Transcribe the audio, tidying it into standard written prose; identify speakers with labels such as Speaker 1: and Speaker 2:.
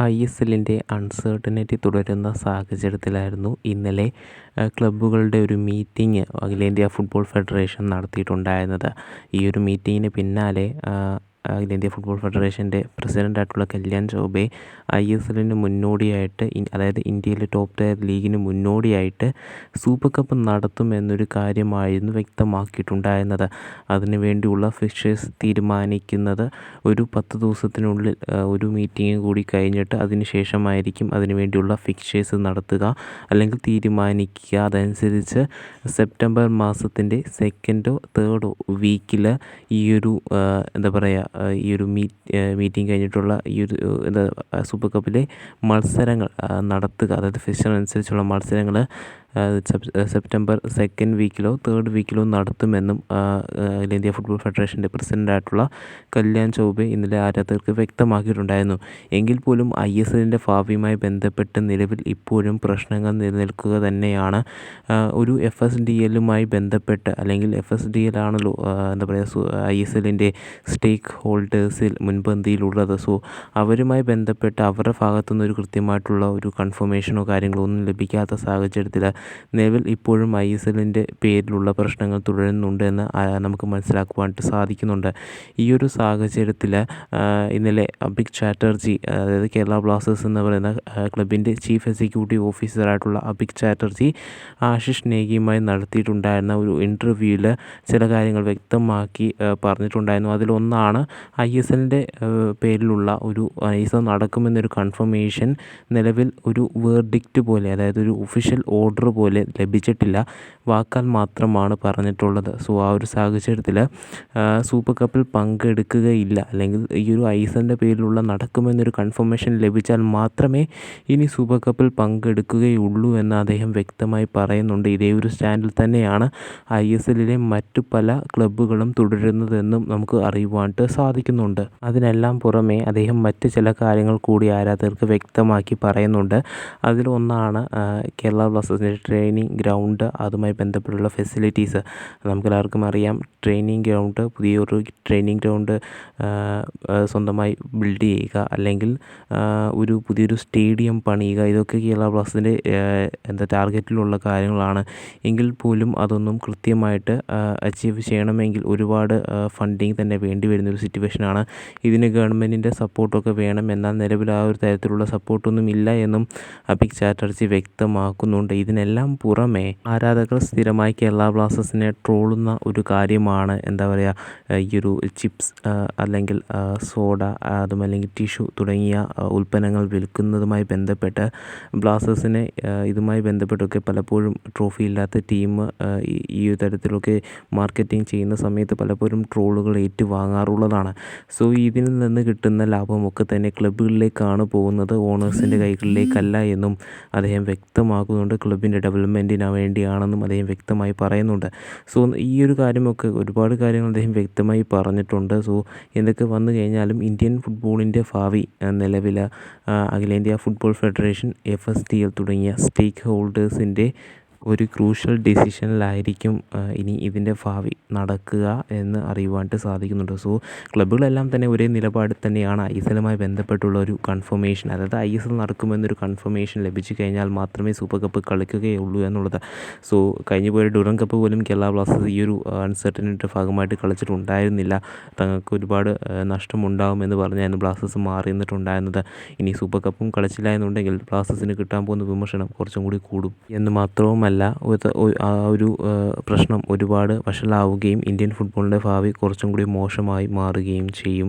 Speaker 1: ISLൻ്റെ uncertainty തുടരുന്ന സാഹചര്യത്തിലായിരുന്നു ഇന്നലെ ക്ലബ്ബുകളുടെ ഒരു മീറ്റിംഗ് അഖിലേന്ത്യാ ഫുട്ബോൾ ഫെഡറേഷൻ നടത്തിയിട്ടുണ്ടായിരുന്നത്. ഈ ഒരു മീറ്റിങ്ങിന് പിന്നാലെ അഖിലേന്ത്യാ ഫുട്ബോൾ ഫെഡറേഷൻ്റെ പ്രസിഡൻ്റായിട്ടുള്ള കല്യാൺ ചൗബെ ISLന് മുന്നോടിയായിട്ട് അതായത് ഇന്ത്യയിലെ ടോപ്പ് ടയർ ലീഗിന് മുന്നോടിയായിട്ട് സൂപ്പർ കപ്പ് നടത്തുമെന്നൊരു കാര്യമായിരുന്നു വ്യക്തമാക്കിയിട്ടുണ്ടായിരുന്നത്. അതിനു വേണ്ടിയുള്ള ഫിക്ചേഴ്സ് തീരുമാനിക്കുന്നത് ഒരു 10 ദിവസത്തിനുള്ളിൽ ഒരു മീറ്റിംഗ് കൂടി കഴിഞ്ഞിട്ട് അതിന് ശേഷമായിരിക്കും അതിനു വേണ്ടിയുള്ള ഫിക്ചേഴ്സ് നടത്തുക അല്ലെങ്കിൽ തീരുമാനിക്കുക. അതനുസരിച്ച് സെപ്റ്റംബർ മാസത്തിൻ്റെ 2nd or 3rd വീക്കിൽ ഈ ഒരു ഈ ഒരു മീറ്റിംഗ് കഴിഞ്ഞിട്ടുള്ള ഈ ഒരു സൂപ്പർ കപ്പിലെ മത്സരങ്ങൾ നടത്തുക. അതായത് ഫിക്ചർ അനുസരിച്ചുള്ള മത്സരങ്ങൾ സെപ്റ്റംബർ 2nd വീക്കിലോ 3rd വീക്കിലോ നടത്തുമെന്നും അഖിലേന്ത്യാ ഫുട്ബോൾ ഫെഡറേഷൻ്റെ പ്രസിഡൻ്റായിട്ടുള്ള കല്യാൺ ചൗബെ ഇന്നലെ ആരാധകർക്ക് വ്യക്തമാക്കിയിട്ടുണ്ടായിരുന്നു. എങ്കിൽ പോലും ISLൻ്റെ ഭാവിയുമായി ബന്ധപ്പെട്ട് നിലവിൽ ഇപ്പോഴും പ്രശ്നങ്ങൾ നിലനിൽക്കുക തന്നെയാണ്. ഒരു FSDLുമായി ബന്ധപ്പെട്ട് അല്ലെങ്കിൽ FSDL ആണല്ലോ ISLൻ്റെ സ്റ്റേക്ക് ഹോൾഡേഴ്സിൽ മുൻപന്തിയിലുള്ളത്. സോ അവരുമായി ബന്ധപ്പെട്ട് അവരുടെ ഭാഗത്തുനിന്ന് ഒരു കൃത്യമായിട്ടുള്ള ഒരു കൺഫർമേഷനോ കാര്യങ്ങളോ ഒന്നും ലഭിക്കാത്ത സാഹചര്യത്തിൽ നിലവിൽ ഇപ്പോഴും ISLൻ്റെ പേരിലുള്ള പ്രശ്നങ്ങൾ തുടരുന്നുണ്ട് എന്ന് നമുക്ക് മനസ്സിലാക്കുവാനായിട്ട് സാധിക്കുന്നുണ്ട്. ഈ ഒരു സാഹചര്യത്തിൽ ഇന്നലെ അഭിക് ചാറ്റർജി, അതായത് കേരള ബ്ലാസ്റ്റേഴ്സ് എന്ന് പറയുന്ന ക്ലബിൻ്റെ ചീഫ് എക്സിക്യൂട്ടീവ് ഓഫീസറായിട്ടുള്ള അഭിക് ചാറ്റർജി ആശിഷ് നേഗിയുമായി നടത്തിയിട്ടുണ്ടായിരുന്ന ഒരു ഇൻ്റർവ്യൂവിൽ ചില കാര്യങ്ങൾ വ്യക്തമാക്കി പറഞ്ഞിട്ടുണ്ടായിരുന്നു. അതിലൊന്നാണ് ISLൻ്റെ പേരിലുള്ള ഒരു ISL നടക്കുമെന്നൊരു കൺഫർമേഷൻ നിലവിൽ ഒരു വേർഡിക്റ്റ് പോലെ, അതായത് ഒരു ഒഫീഷ്യൽ ഓർഡർ പോലെ ലഭിച്ചിട്ടില്ല, വാക്കാൽ മാത്രമാണ് പറഞ്ഞിട്ടുള്ളത്. സോ ആ ഒരു സാഹചര്യത്തിൽ സൂപ്പർ കപ്പിൽ പങ്കെടുക്കുകയില്ല അല്ലെങ്കിൽ ഈ ഒരു ISLൻ്റെ പേരിലുള്ള നടക്കുമെന്നൊരു കൺഫർമേഷൻ ലഭിച്ചാൽ മാത്രമേ ഇനി സൂപ്പർ കപ്പിൽ പങ്കെടുക്കുകയുള്ളൂ എന്ന് അദ്ദേഹം വ്യക്തമായി പറയുന്നുണ്ട്. ഇതേ ഒരു സ്റ്റാൻഡിൽ തന്നെയാണ് ISLലെ മറ്റു പല ക്ലബ്ബുകളും തുടരുന്നതെന്നും നമുക്ക് അറിയുവാനായിട്ട് സാധിക്കുന്നുണ്ട്. അതിനെല്ലാം പുറമെ അദ്ദേഹം മറ്റ് ചില കാര്യങ്ങൾ കൂടി ആരാധകർക്ക് വ്യക്തമാക്കി പറയുന്നുണ്ട്. അതിലൊന്നാണ് കേരള ബ്ലാസ്റ്റേഴ്സിൻ്റെ ട്രെയിനിങ് ഗ്രൗണ്ട്, അതുമായി ബന്ധപ്പെട്ടുള്ള ഫെസിലിറ്റീസ്. നമുക്കെല്ലാവർക്കും അറിയാം, പുതിയൊരു ട്രെയിനിങ് ഗ്രൗണ്ട് സ്വന്തമായി ബിൽഡ് ചെയ്യുക അല്ലെങ്കിൽ ഒരു പുതിയൊരു സ്റ്റേഡിയം പണിയുക, ഇതൊക്കെ കേരള ബ്ലാസ്റ്റേഴ്സിൻ്റെ ടാർഗറ്റിലുള്ള കാര്യങ്ങളാണ്. എങ്കിൽ പോലും അതൊന്നും കൃത്യമായിട്ട് അച്ചീവ് ചെയ്യണമെങ്കിൽ ഒരുപാട് ഫണ്ടിങ് തന്നെ വേണ്ടി വരുന്നൊരു സിറ്റുവേഷനാണ്. ഇതിന് ഗവൺമെൻറ്റിൻ്റെ സപ്പോർട്ടൊക്കെ വേണം. എന്നാൽ നിലവിൽ ആ ഒരു തരത്തിലുള്ള സപ്പോർട്ടൊന്നും ഇല്ല എന്നും അഭിക് ചാറ്റർജി വ്യക്തമാക്കുന്നുണ്ട്. ഇതിനെല്ലാം പുറമെ ആരാധകർ സ്ഥിരമായി കേരള ബ്ലാസ്റ്റേഴ്സിനെ ട്രോളുന്ന ഒരു കാര്യമാണ് ഈ ഒരു ചിപ്സ് അല്ലെങ്കിൽ സോഡ, അതുമല്ലെങ്കിൽ ടിഷ്യൂ തുടങ്ങിയ ഉൽപ്പന്നങ്ങൾ വിൽക്കുന്നതുമായി ബന്ധപ്പെട്ട് ബ്ലാസ്റ്റേഴ്സിനെ ഇതുമായി ബന്ധപ്പെട്ടൊക്കെ പലപ്പോഴും ട്രോഫി ഇല്ലാത്ത ടീം ഈ തരത്തിലൊക്കെ മാർക്കറ്റിംഗ് ചെയ്യുന്ന സമയത്ത് പലപ്പോഴും ട്രോളുകൾ ഏറ്റുവാങ്ങാറുള്ളതാണ്. സോ ഇതിൽ നിന്ന് കിട്ടുന്ന ലാഭമൊക്കെ തന്നെ ക്ലബ്ബുകളിലേക്കാണ് പോകുന്നത്, ഓണേഴ്സിൻ്റെ കൈകളിലേക്കല്ല എന്നും അദ്ദേഹം വ്യക്തമാക്കുന്നുണ്ട്. ക്ലബിൻ്റെ ഡെവലപ്മെൻറ്റിന് വേണ്ടിയാണെന്നും അദ്ദേഹം വ്യക്തമായി പറയുന്നുണ്ട്. സോ ഈ ഒരു കാര്യമൊക്കെ ഒരുപാട് കാര്യങ്ങൾ അദ്ദേഹം വ്യക്തമായി പറഞ്ഞിട്ടുണ്ട്. സോ എന്തൊക്കെ വന്നു കഴിഞ്ഞാലും ഇന്ത്യൻ ഫുട്ബോളിൻ്റെ ഭാവി നിലവിൽ അഖിലേന്ത്യാ ഫുട്ബോൾ ഫെഡറേഷൻ, FSDL തുടങ്ങിയ സ്റ്റേക്ക് ഹോൾഡേഴ്സിൻ്റെ ഒരു ക്രൂഷ്യൽ ഡിസിഷനിലായിരിക്കും ഇനി ഇതിൻ്റെ ഭാവി നടക്കുക എന്ന് അറിയുവാനായിട്ട് സാധിക്കുന്നുണ്ട്. സോ ക്ലബ്ബുകളെല്ലാം തന്നെ ഒരേ നിലപാടിൽ തന്നെയാണ്. ISLുമായി ബന്ധപ്പെട്ടുള്ള ഒരു കൺഫർമേഷൻ, അതായത് ISL നടക്കുമെന്നൊരു കൺഫർമേഷൻ ലഭിച്ചു കഴിഞ്ഞാൽ മാത്രമേ സൂപ്പർ കപ്പ് കളിക്കുകയുള്ളൂ എന്നുള്ളത്. സോ കഴിഞ്ഞു പോയ ഡ്യൂറൻ കപ്പ് പോലും കേരള ബ്ലാസ്റ്റേഴ്സ് ഈ ഒരു അൺസർട്ടനിറ്റിയുടെ ഭാഗമായിട്ട് കളിച്ചിട്ടുണ്ടായിരുന്നില്ല. തങ്ങൾക്ക് ഒരുപാട് നഷ്ടമുണ്ടാകുമെന്ന് പറഞ്ഞായിരുന്നു ബ്ലാസ്റ്റേഴ്സ് മാറി നിന്നിട്ടുണ്ടായിരുന്നത്. ഇനി സൂപ്പർ കപ്പും കളിച്ചില്ല എന്നുണ്ടെങ്കിൽ ബ്ലാസ്റ്റേഴ്സിന് കിട്ടാൻ പോകുന്ന വിമർശനം കുറച്ചും കൂടി കൂടും എന്ന് മാത്രവുമല്ല, ആ ഒരു പ്രശ്നം ഒരുപാട് വഷളാവുകയും ഇന്ത്യൻ ഫുട്ബോളിൻ്റെ ഭാവി കുറച്ചും കൂടി മോശമായി മാറുകയും ചെയ്യും.